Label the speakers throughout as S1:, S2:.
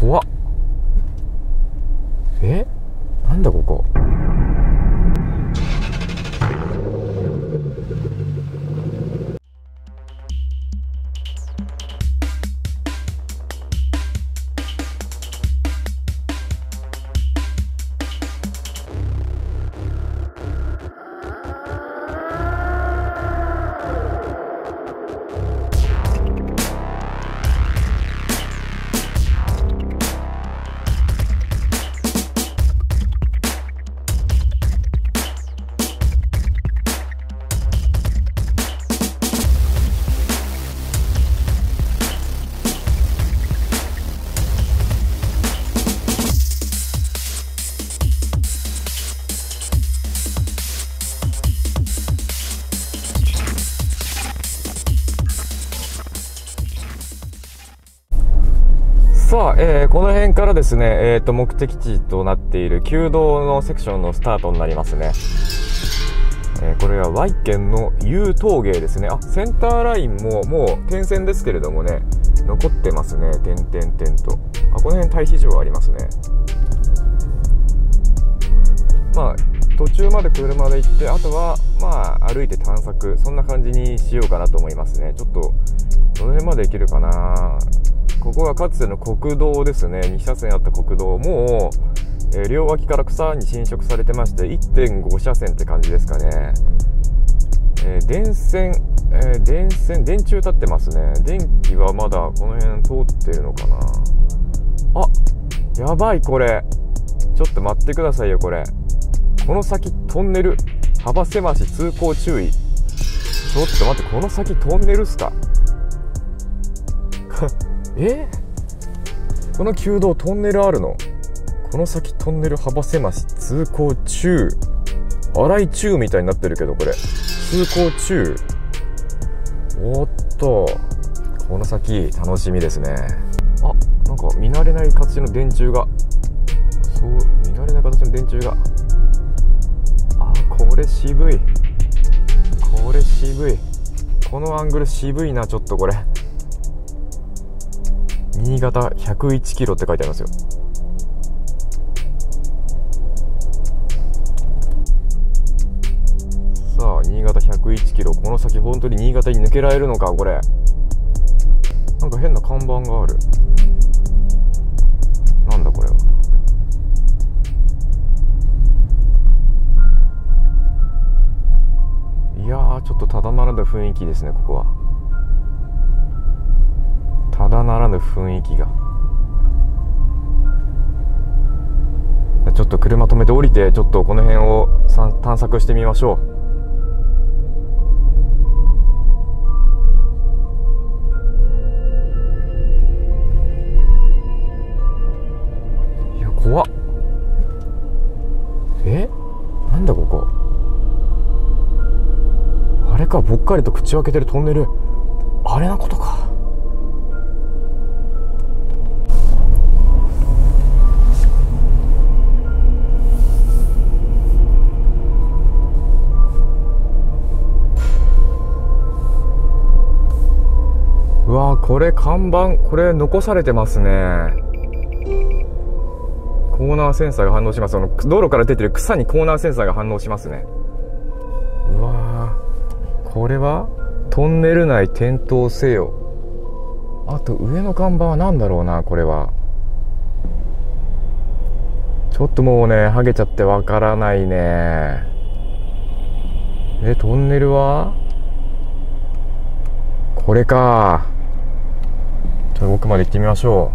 S1: 怖っ。なんだここ。さあ、この辺からですね、目的地となっている旧道のセクションのスタートになりますね。これは Y 県の U 峠ですね。センターラインももう点線ですけれどもね、残ってますね。点々点と。この辺待避場ありますね。途中まで車で行って、あとは歩いて探索、そんな感じにしようかなと思いますね。ちょっとどの辺まで行けるかな。ここはかつての国道ですね。2車線あった国道、もう、両脇から草に侵食されてまして 1.5 車線って感じですかね。電線、電柱立ってますね。電気はまだこの辺通ってるのかな。やばい、これちょっと待ってくださいよ。この先トンネル、幅狭し、通行注意。ちょっと待って、この先トンネルっすか。この旧道トンネルあるの？この先トンネル幅狭し、通行中。荒い中みたいになってるけど、これ通行中。おっと、この先楽しみですね。なんか見慣れない形の電柱が、見慣れない形の電柱が、これ渋い。このアングル渋いな。ちょっとこれ新潟101キロって書いてありますよ。さあ、新潟101キロ。この先本当に新潟に抜けられるのか。これなんか変な看板がある。なんだこれは。いやー、ちょっとただならぬ雰囲気ですね。ここはただならぬ雰囲気が。ちょっと車止めて降りて、ちょっとこの辺を探索してみましょう。いや、怖っ。なんだここ。あれか、ぽっかりと口を開けてるトンネル、あれなことか。うわー、これ看板、これ残されてますね。コーナーセンサーが反応します。道路から出てる草にコーナーセンサーが反応しますね。うわー、これはトンネル内転倒せよ。あと上の看板は何だろうな。これはちょっともうね、剥げちゃってわからないね。トンネルはこれか。ちょっと奥まで行ってみましょ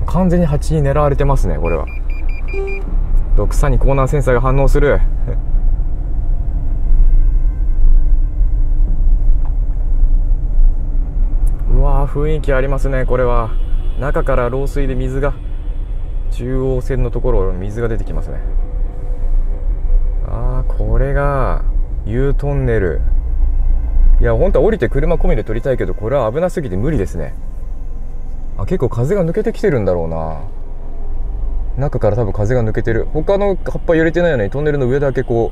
S1: う。完全に蜂に狙われてますね。これは草にコーナーセンサーが反応する。うわー、雰囲気ありますね。これは中から漏水で水が、中央線のところ水が出てきますね。これが U トンネル。いや、本当は降りて車込みで撮りたいけど、これは危なすぎて無理ですね。結構風が抜けてきてるんだろうな。中から多分風が抜けてる。他の葉っぱ揺れてないのに、トンネルの上だけ多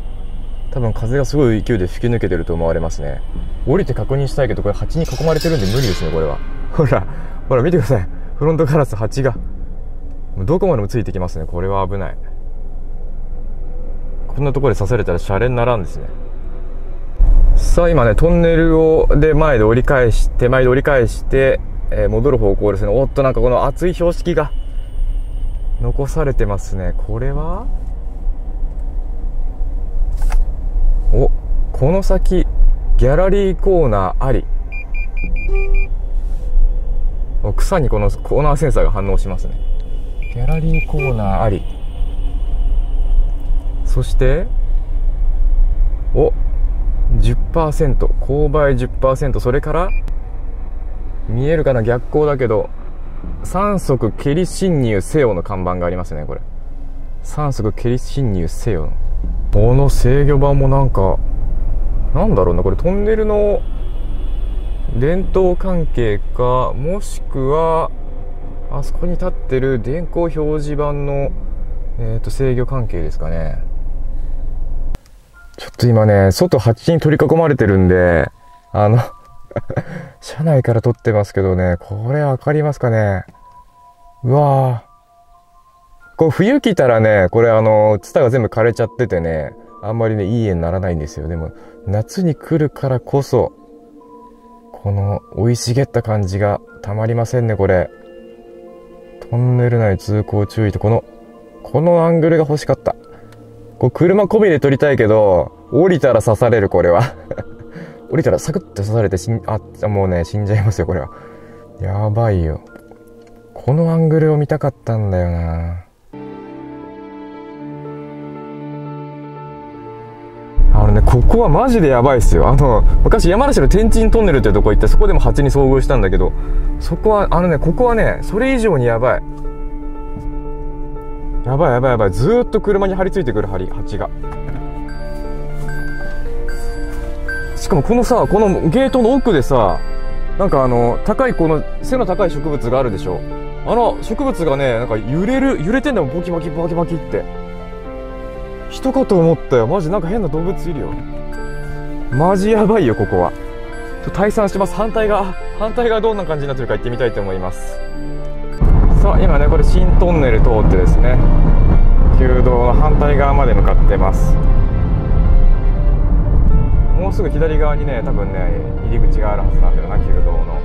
S1: 分風がすごい勢いで吹き抜けてると思われますね。降りて確認したいけど、これ蜂に囲まれてるんで無理ですね。これはほら見てください。フロントガラス蜂がどこまでもついてきますね。これは危ない。こんなところで刺されたらシャレにならんですね。さあ今ね、トンネルを手前で折り返して、戻る方向ですね。おっと、なんかこの厚い標識が残されてますね。これはこの先ギャラリーコーナーあり。草にこのコーナーセンサーが反応しますね。ギャラリーコーナーあり。そして10%、勾配 10%、それから見えるかな、逆光だけど3速蹴り進入せよの看板がありますね。これ3速蹴り進入せよのこの制御盤もなんだろうな、これトンネルの伝統関係か、もしくはあそこに立ってる電光表示板の、制御関係ですかね。ちょっと今ね、外蜂に取り囲まれてるんで、車内から撮ってますけどね、これわかりますかね。うわー、こう冬来たらね、これツタが全部枯れちゃっててね、あんまりねいい絵にならないんですよ。でも夏に来るからこそこの生い茂った感じがたまりませんね。これトンネル内通行注意とこのアングルが欲しかった。こう車込みで撮りたいけど、降りたら刺される。これは降りたらサクッと刺されてもうね死んじゃいますよ。これはやばいよ。このアングルを見たかったんだよな。ここはマジでやばいっすよ。昔山梨の天神トンネルっていうとこ行って、そこでも蜂に遭遇したんだけど、そこはここはねそれ以上にやばい。やばい。ずーっと車に張り付いてくる蜂が。しかもこのゲートの奥でさ、なんか高いこの背の高い植物があるでしょ。植物がね、なんか揺れてんだもん。ボキボキって人かと思ったよ。マジなんか変な動物いるよ。マジやばいよ。ここは退散してます。反対側どんな感じになってるか行ってみたいと思います。さあ今ね、これ新トンネル通ってですね、旧道の反対側まで向かってます。もうすぐ左側にね、多分ね入り口があるはずなんだよな、旧道の。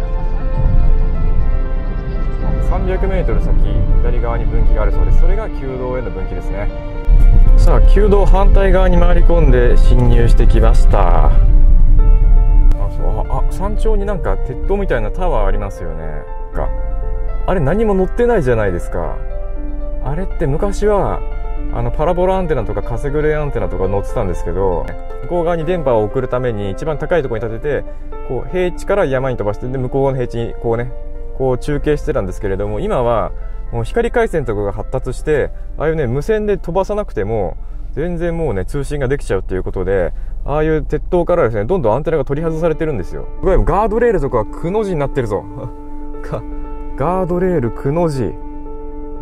S1: 300m 先左側に分岐があるそうです。それが旧道への分岐ですね。さあ旧道反対側に回り込んで進入してきました。山頂になんか鉄塔みたいなタワーありますよね。あれ何も乗ってないじゃないですか。あれって昔はパラボラアンテナとかカセグレアンテナとか乗ってたんですけど、向こう側に電波を送るために一番高いところに立てて、こう平地から山に飛ばして、で向こうの平地にこう中継してたんですけれども、今はもう光回線とかが発達して、ああいうね無線で飛ばさなくても全然もうね通信ができちゃうっていうことで、ああいう鉄塔からですねどんどんアンテナが取り外されてるんですよ。すごい、ガードレールとかはくの字になってるぞガードレールくの字、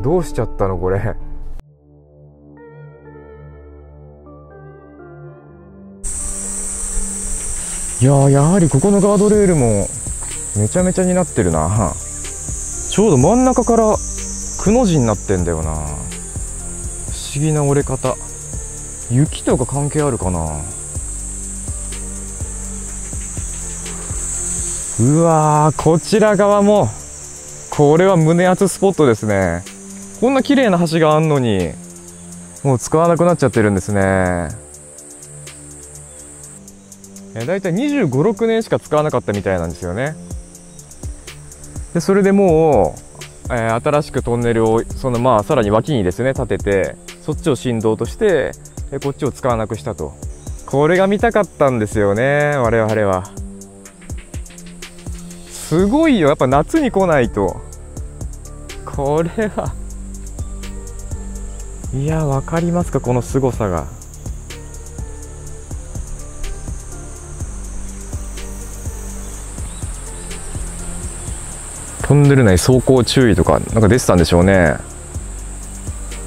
S1: どうしちゃったのこれ。やはりここのガードレールもめちゃめちゃになってるな。ちょうど真ん中からくの字になってんだよな。不思議な折れ方。雪とか関係あるかな。うわー、こちら側もこれは胸熱スポットですね。こんな綺麗な橋があんのにもう使わなくなっちゃってるんですね。だいたい25、6年しか使わなかったみたいなんですよね。でそれでもう、新しくトンネルをさらに脇にですね立てて、そっちを振動として、こっちを使わなくしたと。これが見たかったんですよね、我々は。すごいよ、やっぱ夏に来ないと。これはいや、わかりますか、この凄さが。トンネル内走行注意とかなんか出てたんでしょうね。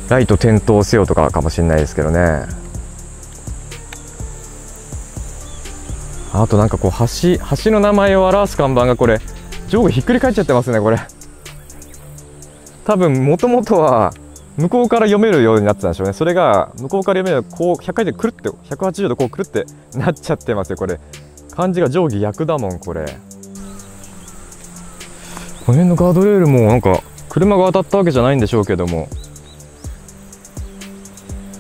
S1: ライト点灯せよとかかもしれないですけどね。あとなんかこう橋の名前を表す看板がこれ上下ひっくり返っちゃってますね。これ多分もともとは向こうから読めるようになってたんでしょうね。それが向こうから読めるこう100回転くるって180度こうくるってなっちゃってますよ。これ漢字が定規逆だもん。これこの辺のガードレールもなんか車が当たったわけじゃないんでしょうけども、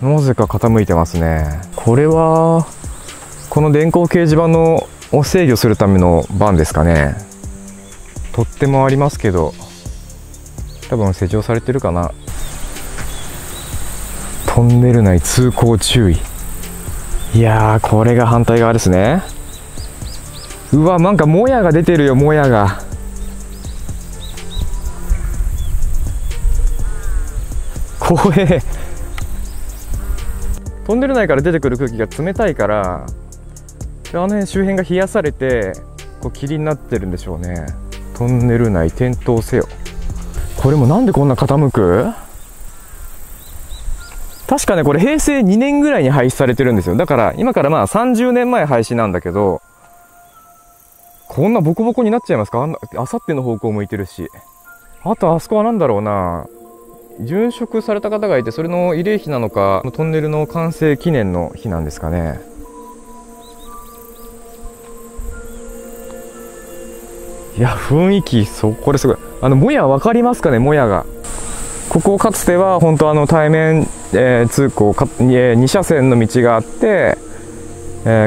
S1: なぜか傾いてますね。これはこの電光掲示板のを制御するためのバンですかね。とってもありますけど、多分施錠されてるかな。トンネル内通行注意。いやー、これが反対側ですね。うわ、なんかもやが出てるよ、もやが。怖え。トンネル内から出てくる空気が冷たいから、あの辺周辺が冷やされてこう霧になってるんでしょうね。トンネル内点灯せよ。これもなんでこんな傾く？確かね、これ平成2年ぐらいに廃止されてるんですよ。だから今からまあ30年前廃止なんだけど、こんなボコボコになっちゃいますか？あさっての方向向いてるし。あとあそこはなんだろうな、殉職された方がいて、それの慰霊碑なのかトンネルの完成記念の碑なんですかね。いや、雰囲気、これすごい。もや分かりますかね、もやが。ここかつては本当対面、通行2車線の道があって、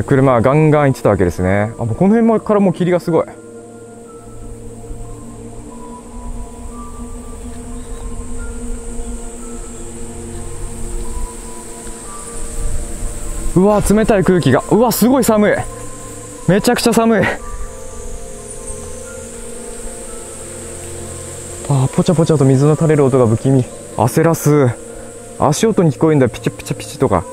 S1: 車はガンガン行ってたわけですね。もうこの辺からもう霧がすごい。うわ、冷たい空気が。うわ、すごい寒い。めちゃくちゃ寒い。ポチャポチャと水の垂れる音が不気味。焦らす。足音に聞こえるんだよ、ピチピチピチとか。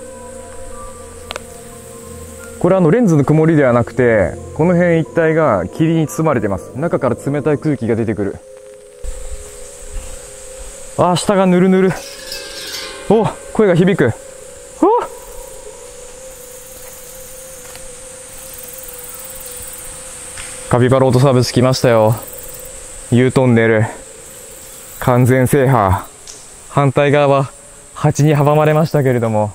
S1: これレンズの曇りではなくて、この辺一帯が霧に包まれてます。中から冷たい空気が出てくる。下がぬるぬる。お、声が響く。カピバラオートサービス来ましたよ。Uトンネル完全制覇。反対側は蜂に阻まれましたけれども、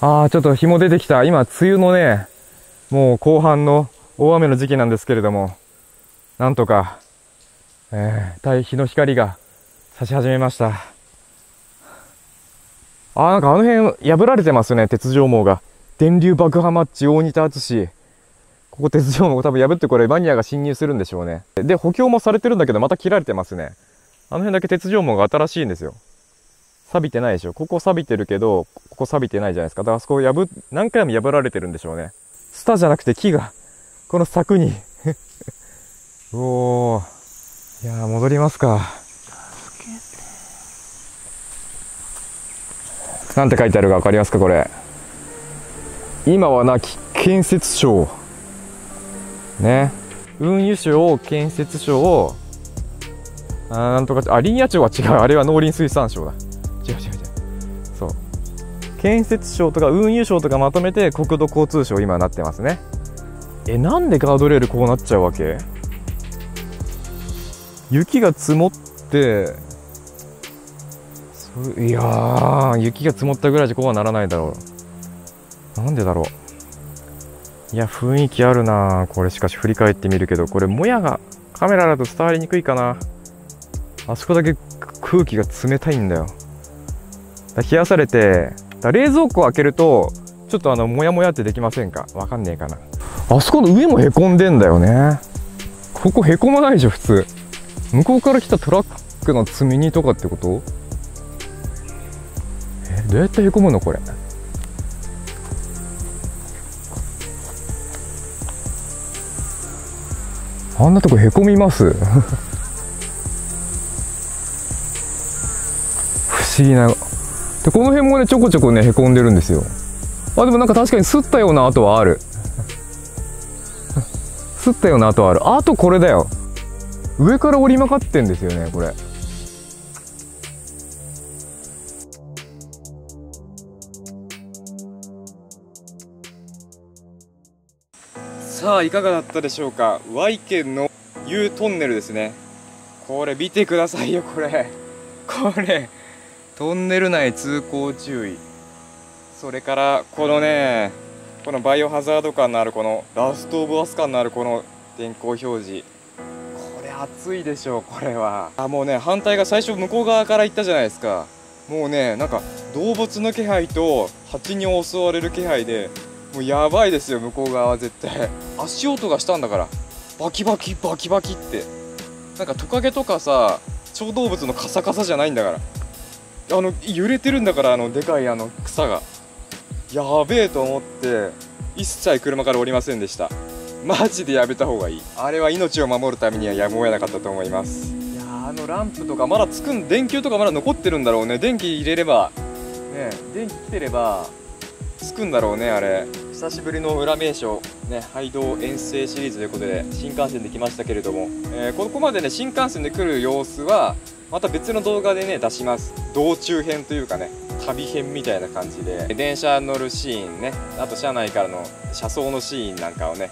S1: ちょっと日も出てきた。今梅雨のね、もう後半の大雨の時期なんですけれども、なんとか、日の光が差し始めました。なんか辺破られてますね、鉄条網が。電流爆破マッチ大仁田敦。ここ鉄条網多分破って、これマニアが侵入するんでしょうね。で、補強もされてるんだけど、また切られてますね。辺だけ鉄条網が新しいんですよ。錆びてないでしょ。ここ錆びてるけど、ここ錆びてないじゃないですか。だからあそこ何回も破られてるんでしょうね。スタじゃなくて木が、この柵に。おー。いやー、戻りますか。なんて書いてあるか分かりますか、これ。今はなき建設省。ね。運輸省、建設省、なんとか、林野庁は違う。あれは農林水産省だ。違う。そう。建設省とか運輸省とかまとめて国土交通省今なってますね。なんでガードレールこうなっちゃうわけ？雪が積もって、いやー、雪が積もったぐらいじゃこうはならないだろう。なんでだろう。いや、雰囲気あるなこれ。しかし振り返ってみるけど、これもやがカメラだと伝わりにくいかな。あそこだけ空気が冷たいんだよ。冷やされて、冷蔵庫を開けるとちょっともやもやってできませんか？わかんねえかな。あそこの上もへこんでんだよね。ここへこまないでしょ普通。向こうから来たトラックの積み荷とかってこと？どうやってへこむのこれ。あんなとこへこみます不思議な。でこの辺もねちょこちょこねへこんでるんですよ。でもなんか確かに擦ったような跡はある擦ったような跡はある。あとこれだよ、上から折り曲がってんですよねこれ。さあいかがだったでしょうか。Y県の U トンネルですね。これ見てくださいよ。これこれトンネル内通行注意、それからこのね、このバイオハザード感のある、このラストオブアス感のあるこの電光表示、これ熱いでしょ。これはもうね、反対が最初向こう側から行ったじゃないですか。もうね、なんか動物の気配と蜂に襲われる気配で、もうやばいですよ向こう側は。絶対足音がしたんだから、バキバキバキバキって。なんかトカゲとかさ、小動物のカサカサじゃないんだから、揺れてるんだから、でかい草が。やべえと思って一切車から降りませんでした。マジでやめた方がいい。あれは命を守るためにはやむを得なかったと思います。いやー、ランプとかまだつくん、電球とかまだ残ってるんだろうね。電気入れればね、電気来てればつくんだろうね。あれ久しぶりの裏名所ね、廃道遠征シリーズということで新幹線で来ましたけれども、ここまでね新幹線で来る様子はまた別の動画でね出します。道中編というかね、旅編みたいな感じで電車乗るシーンね、あと車内からの車窓のシーンなんかをね、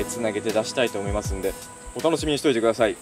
S1: つなげて出したいと思いますんで、お楽しみにしておいてください。